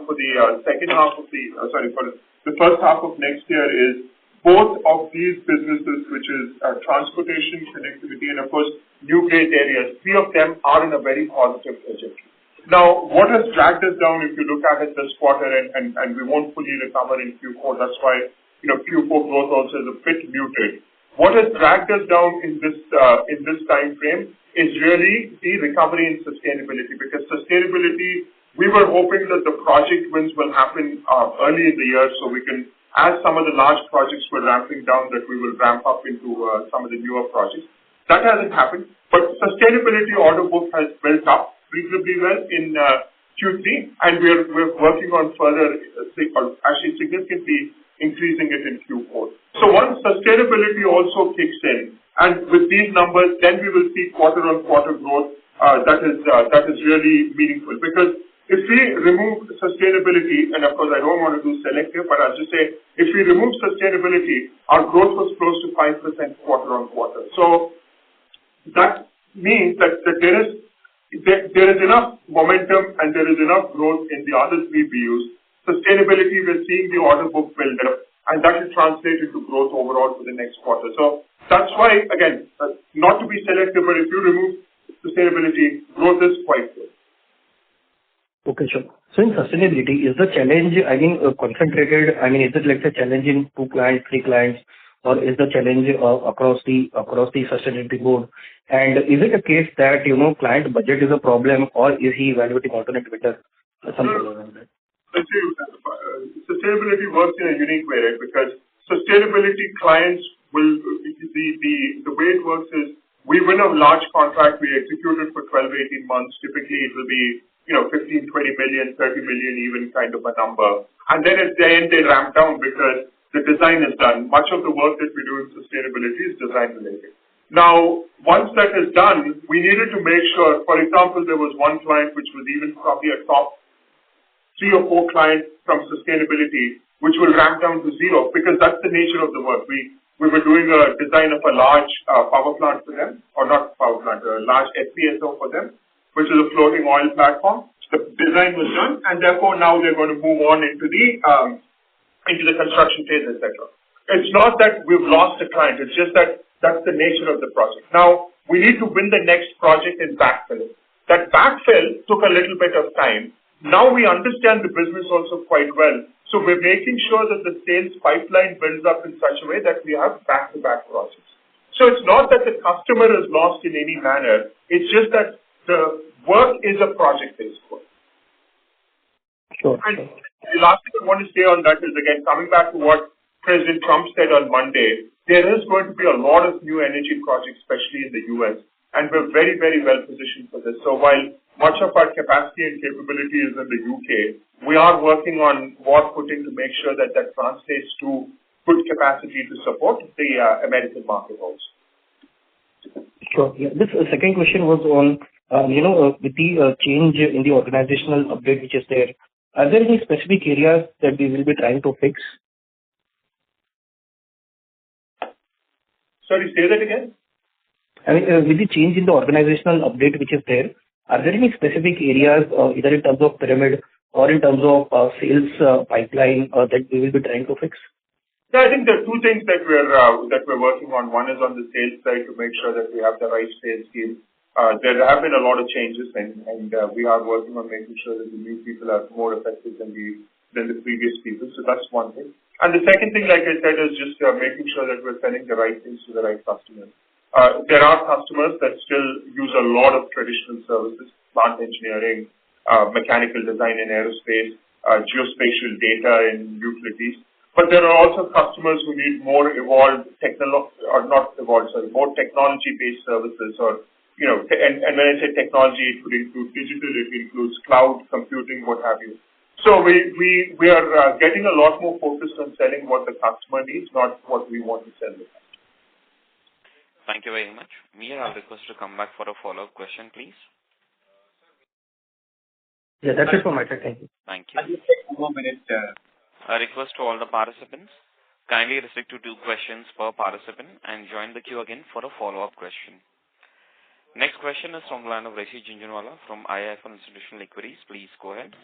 for the second half of for the first half of next year is both of these businesses, which is transportation, connectivity, and of course new growth areas. 3 of them are in a very positive trajectory. Now, what has dragged us down, if you look at it this quarter, and we won't fully recover in Q4, that's why Q4 growth also is a bit muted. What has dragged us down in this time frame is really the recovery in sustainability, because sustainability, we were hoping that the project wins will happen early in the year, so we can, as some of the large projects were ramping down, that we will ramp up into some of the newer projects. That hasn't happened, but sustainability order book has built up reasonably well in Q3, and we're working on further, actually significantly increasing it in Q4. So once sustainability also kicks in, and with these numbers, then we will see quarter-on-quarter growth that is really meaningful. Because if we remove sustainability, and of course I don't want to do selective, but I'll just say, if we remove sustainability, our growth was close to 5% quarter-on-quarter. So that means that there is enough momentum and there is enough growth in the other 3 BUs. Sustainability, we're seeing the order book build up, and that will translate into growth overall for the next quarter. So that's why, again, not to be selective, but if you remove sustainability, growth is quite good. Okay, sure. So in sustainability, is the challenge, concentrated, is it like the challenge in 2 clients, 3 clients, or is the challenge across the sustainability board? And is it a case that, client budget is a problem, or is he evaluating alternate vendor? Something around that. Sustainability works in a unique way, right? Because sustainability clients the way it works is we win a large contract, we execute it for 12, 18 months. Typically, it will be 15, 20 million, 30 million, even kind of a number. And then at the end, they ramp down because the design is done. Much of the work that we do in sustainability is design related. Now, once that is done, we needed to make sure, for example, there was one client which was even probably a top 3 or 4 clients from sustainability, which will ramp down to zero because that's the nature of the work. We were doing a design of a large power plant for them, or not power plant, a large FPSO for them, which is a floating oil platform. The design was done, and therefore now they're going to move on into the construction phase, etc. It's not that we've lost a client; it's just that that's the nature of the project. Now we need to win the next project in backfill. That backfill took a little bit of time. Now we understand the business also quite well. So we're making sure that the sales pipeline builds up in such a way that we have back-to-back projects. So it's not that the customer is lost in any manner. It's just that the work is a project-based work. Sure. And the last thing I want to say on that is, again, coming back to what President Trump said on Monday, there is going to be a lot of new energy projects, especially in the U.S., and we're very, very well positioned for this. So while much of our capacity and capability is in the UK, we are working on war footing to make sure that that translates to good capacity to support the American market also. Sure. Yeah. This second question was on, with the change in the organizational update which is there, are there any specific areas that we will be trying to fix? Sorry, say that again? I mean, with the change in the organizational update which is there, are there any specific areas, either in terms of pyramid or in terms of sales pipeline that we will be trying to fix? Yeah, I think there are two things that we're working on. One is on the sales side to make sure that we have the right sales team. There have been a lot of changes, and we are working on making sure that the new people are more effective than the previous people. So that's one thing. And the second thing, like I said, is just making sure that we're selling the right things to the right customers. There are customers that still use a lot of traditional services, plant engineering, mechanical design in aerospace, geospatial data in utilities. But there are also customers who need more more technology-based services, or and when I say technology, it could include digital, it includes cloud computing, what have you. So we are getting a lot more focused on selling what the customer needs, not what we want to sell them. Thank you very much. Mia, I'll request to come back for a follow-up question, please. Yeah, that's it from my side. Thank you. Thank you. I'll just take 1 more minute. A request to all the participants. Kindly restrict to 2 questions per participant and join the queue again for a follow-up question. Next question is from the line of Rishi Jhunjhunwala from IIFL Institutional Equities. Please go ahead.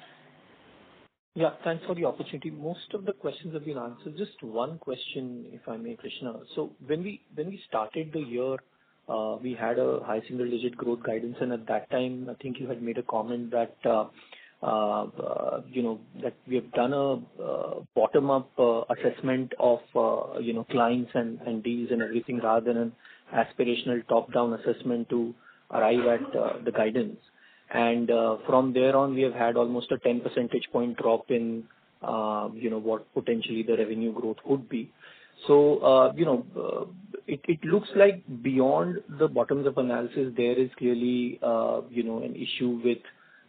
Yeah, thanks for the opportunity. Most of the questions have been answered. Just one question, if I may, Krishna. So when we started the year, we had a high single-digit growth guidance, and at that time, I think you had made a comment that that we have done a bottom-up assessment of clients and deals and everything, rather than an aspirational top-down assessment to arrive at the guidance. And from there on, we have had almost a 10 percentage point drop in what potentially the revenue growth could be. So it looks like beyond the bottoms-up analysis, there is clearly an issue with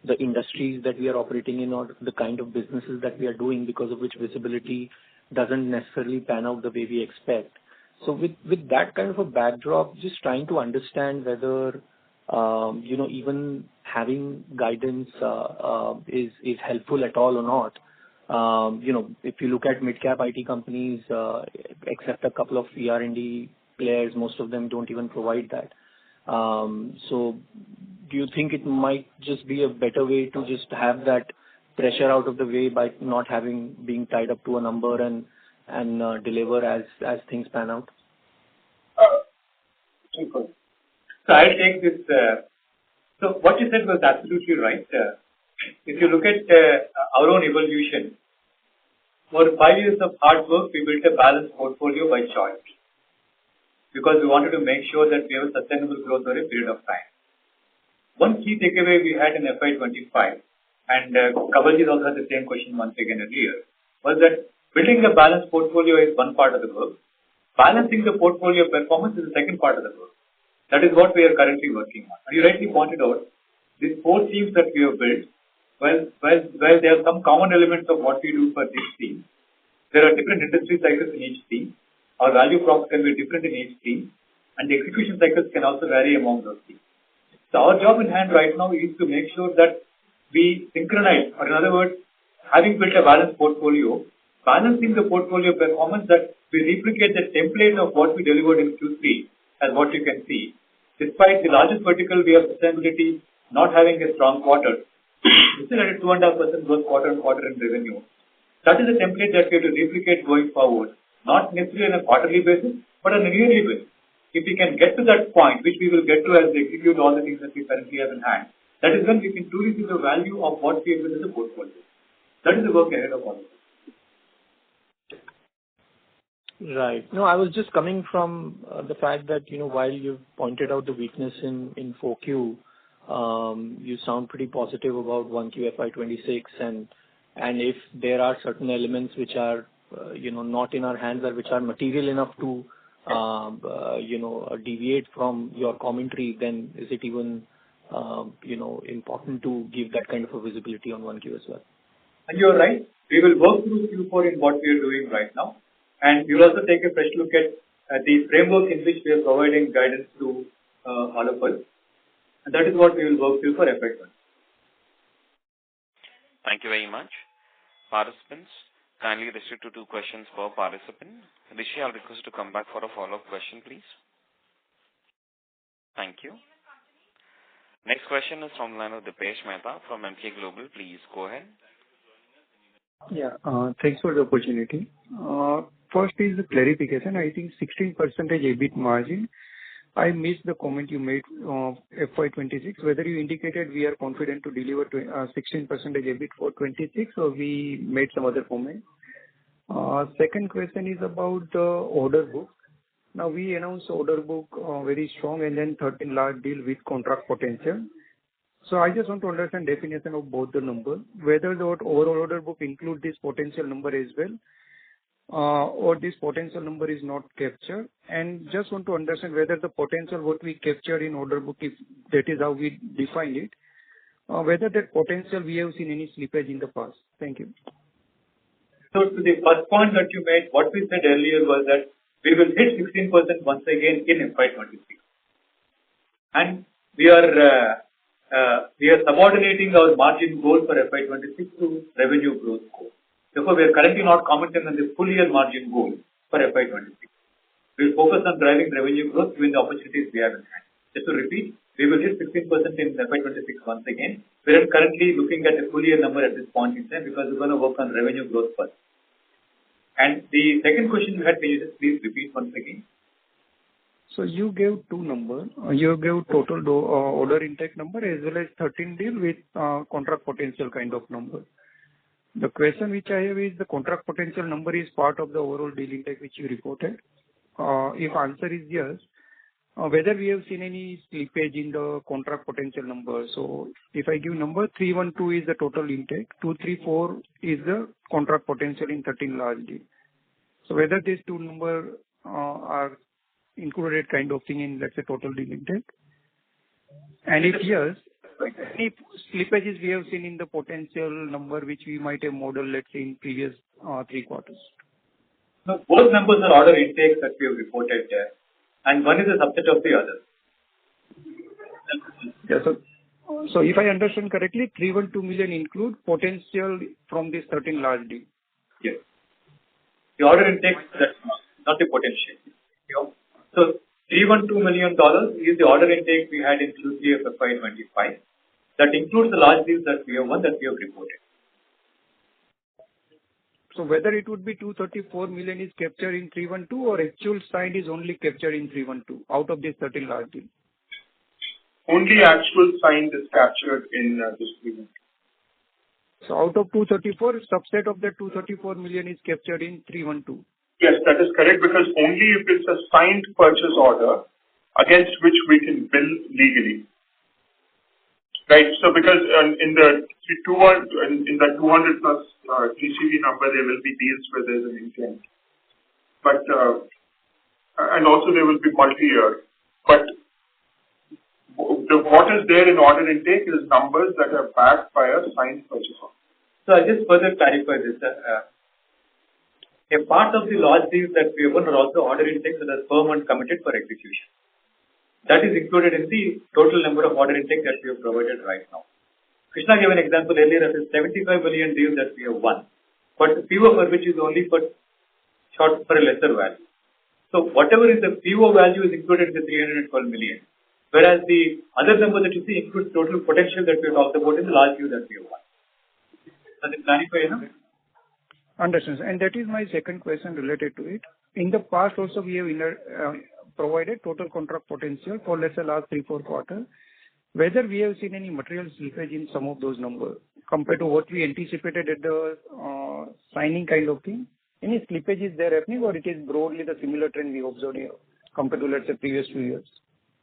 the industries that we are operating in or the kind of businesses that we are doing, because of which visibility doesn't necessarily pan out the way we expect. So with that kind of a backdrop, just trying to understand whether even having guidance is helpful at all or not. If you look at mid-cap IT companies, except a couple of ER&D players, most of them don't even provide that. So do you think it might just be a better way to just have that pressure out of the way by not being tied up to a number and deliver as things pan out? So I'll take this. So what you said was absolutely right. If you look at our own evolution, for 5 years of hard work, we built a balanced portfolio by choice, because we wanted to make sure that we have a sustainable growth over a period of time. One key takeaway we had in FY'25, and Kawalji also had the same question once again earlier, was that building a balanced portfolio is one part of the work. Balancing the portfolio performance is the second part of the work. That is what we are currently working on. And you rightly pointed out, these 4 teams that we have built, while there are some common elements of what we do for these teams, there are different industry cycles in each team. Our value props can be different in each team, and the execution cycles can also vary among those teams. So our job in hand right now is to make sure that we synchronize, or in other words, having built a balanced portfolio, balancing the portfolio performance, that we replicate the template of what we delivered in Q3 as what you can see. Despite the largest vertical, we have sustainability not having a strong quarter, we still had a 2.5% growth quarter-on-quarter in revenue. That is a template that we have to replicate going forward, not necessarily on a quarterly basis, but on a yearly basis. If we can get to that point, which we will get to as we execute all the things that we currently have in hand, that is when we can truly see the value of what we have built as a portfolio. That is the work ahead of all of us. Right. No, I was just coming from the fact that, while you've pointed out the weakness in 4Q, you sound pretty positive about 1Q FY'26, and if there are certain elements which are, not in our hands or which are material enough to, deviate from your commentary, then is it even, important to give that kind of a visibility on 1Q as well? And you're right. We will work through Q4 in what we are doing right now. And you'll also take a fresh look at the framework in which we are providing guidance to all of us. And that is what we will work through for FY'20. Thank you very much. Participants, kindly restrict to 2 questions per participant. Rishi, I'll request to come back for a follow-up question, please. Thank you. Next question is from the line of Dipesh Mehta from Emkay Global. Please go ahead. Yeah, thanks for the opportunity. First is a clarification. I think 16% EBIT margin. I missed the comment you made of FY'26, whether you indicated we are confident to deliver 16% EBIT for 26, or we made some other comment. Second question is about the order book. Now, we announced order book very strong, and then 13 large deal with contract potential. So I just want to understand definition of both the numbers, whether the overall order book include this potential number as well, or this potential number is not captured. And just want to understand whether the potential what we captured in order book, if that is how we define it, whether that potential we have seen any slippage in the past. Thank you. So to the first point that you made, what we said earlier was that we will hit 16% once again in FY'26. And we are subordinating our margin goal for FY'26 to revenue growth goal. Therefore, we are currently not commenting on the full year margin goal for FY'26. We will focus on driving revenue growth given the opportunities we have in hand. Just to repeat, we will hit 16% in FY'26 once again. We are currently looking at a full year number at this point in time because we're going to work on revenue growth first. And the second question you had, can you just please repeat once again? So you gave 2 numbers. You gave total order intake number as well as 13 deal with contract potential kind of number. The question which I have is the contract potential number is part of the overall deal intake which you reported. If answer is yes, whether we have seen any slippage in the contract potential number. So if I give number 312 is the total intake, 234 is the contract potential in 13 large deal. So whether these 2 numbers are included kind of thing in, let's say, total deal intake. And if yes, any slippages we have seen in the potential number which we might have modeled, let's say, in previous 3 quarters. No, both numbers are order intakes that we have reported there, and one is a subset of the other. Yeah, so if I understand correctly, 312 million include potential from this 13 large deal. Yes. The order intake, that's not the potential. So $312 million is the order intake we had in Q3 of FY'25. That includes the large deals that we have won, that we have reported. So whether it would be 234 million is captured in 312 or actual signed is only captured in 312 out of this 13 large deal? Only actual signed is captured in this 312. So out of 234, subset of the 234 million is captured in 312. Yes, that is correct, because only if it's a signed purchase order against which we can bill legally. Right. So because in the 200 plus TCV number, there will be deals where there's an intent. But and also they will be multi-year. But what is there in order intake is numbers that are backed by a signed purchase order. So I'll just further clarify this. A part of the large deals that we have won are also order intakes that are firm and committed for execution. That is included in the total number of order intake that we have provided right now. Krishna gave an example earlier of a 75 million deal that we have won, but the PO for which is only for a lesser value. So whatever is the PO value is included in the 312 million, whereas the other number that you see includes total potential that we talked about in the large deal that we have won. Does it clarify enough? Understood. And that is my second question related to it. In the past also we have provided total contract potential for let's say last 3-4 quarters. Whether we have seen any material slippage in some of those numbers compared to what we anticipated at the signing kind of thing? Any slippage is there happening, or it is broadly the similar trend we observed here compared to let's say previous 2 years?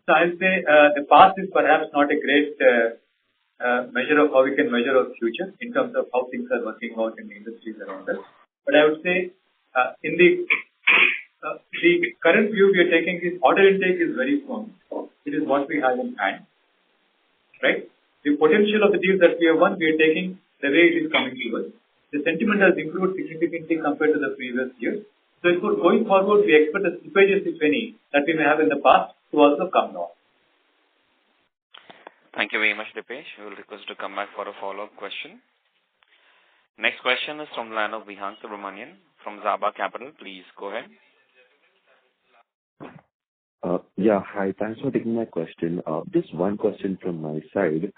So I'll say the past is perhaps not a great measure of how we can measure our future in terms of how things are working out in the industries around us. But I would say in the current view we are taking is order intake is very firm. It is what we have in hand, right? The potential of the deals that we have won, we are taking the way it is coming to us. The sentiment has improved significantly compared to the previous years. So going forward, we expect the slippages, if any, that we may have in the past to also come down. Thank you very much, Dipesh. We will request to come back for a follow-up question. Next question is from the line of Vihang Subramanian from Zaba Capital. Please go ahead. Yeah, hi. Thanks for taking my question. Just one question from my side.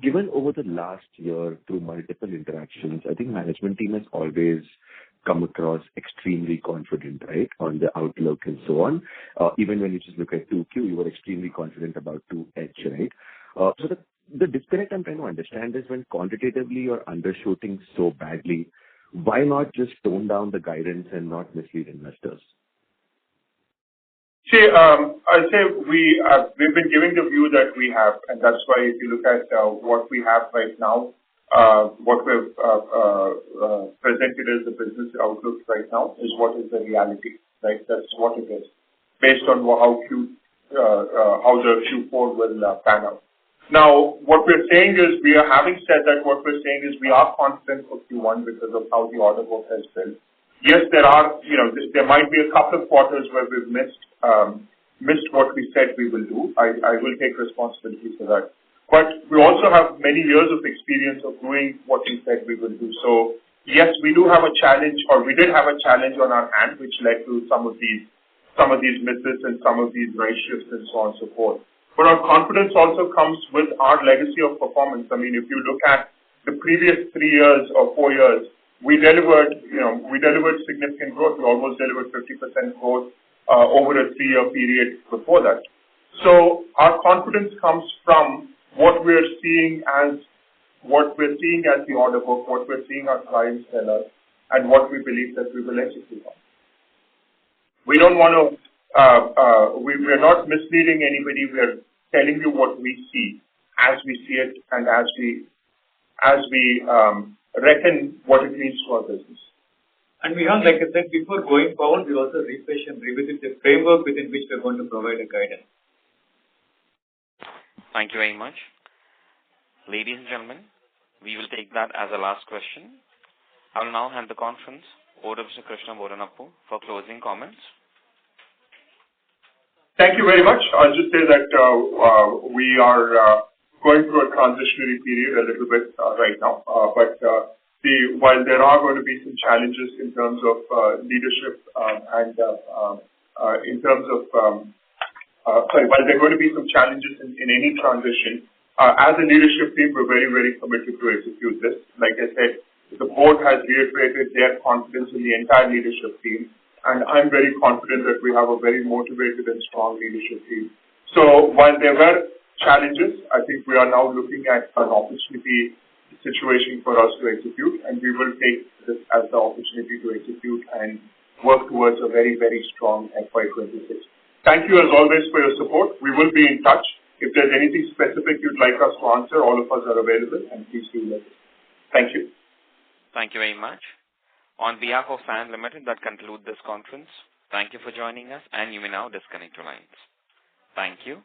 Given over the last year through multiple interactions, I think management team has always come across extremely confident, right, on the outlook and so on. Even when you just look at 2Q, you were extremely confident about 2H, right? So the disconnect I'm trying to understand is when quantitatively you're undershooting so badly, why not just tone down the guidance and not mislead investors? See, I'll say we've been giving the view that we have, and that's why if you look at what we have right now, what we've presented as the business outlook right now is what is the reality, right? That's what it is, based on how the Q4 will pan out. Now, what we're saying is we are confident for Q1 because of how the order book has been. Yes, there might be a couple of quarters where we've missed what we said we will do. I will take responsibility for that. But we also have many years of experience of doing what we said we will do. So yes, we do have a challenge, or we did have a challenge on our hand, which led to some of these misses and some of these right shifts and so on and so forth. But our confidence also comes with our legacy of performance. I mean, if you look at the previous 3 years or 4 years, we delivered significant growth. We almost delivered 50% growth over a 3-year period before that. So our confidence comes from what we're seeing as the order book, what we're seeing our clients tell us, and what we believe that we will execute on. We don't want to. We're not misleading anybody. We're telling you what we see as we see it, and as we reckon what it means to our business. And Vihang, like I said before, going forward, we'll also refresh and revisit the framework within which we're going to provide a guidance. Thank you very much. Ladies and gentlemen, we will take that as a last question. I will now hand the conference over to Mr. Krishna Bodanapu for closing comments. Thank you very much. I'll just say that we are going through a transitionary period a little bit right now, but while there are going to be some challenges in terms of leadership and in terms of while there are going to be some challenges in any transition, as a leadership team, we're very, very committed to execute this. Like I said, the board has reiterated their confidence in the entire leadership team, and I'm very confident that we have a very motivated and strong leadership team. So while there were challenges, I think we are now looking at an opportunity situation for us to execute, and we will take this as the opportunity to execute and work towards a very, very strong FY'26. Thank you as always for your support. We will be in touch. If there's anything specific you'd like us to answer, all of us are available, and please do let us. Thank you. Thank you very much. On behalf of Cyient Ltd, that concludes this conference. Thank you for joining us, and you may now disconnect your lines. Thank you.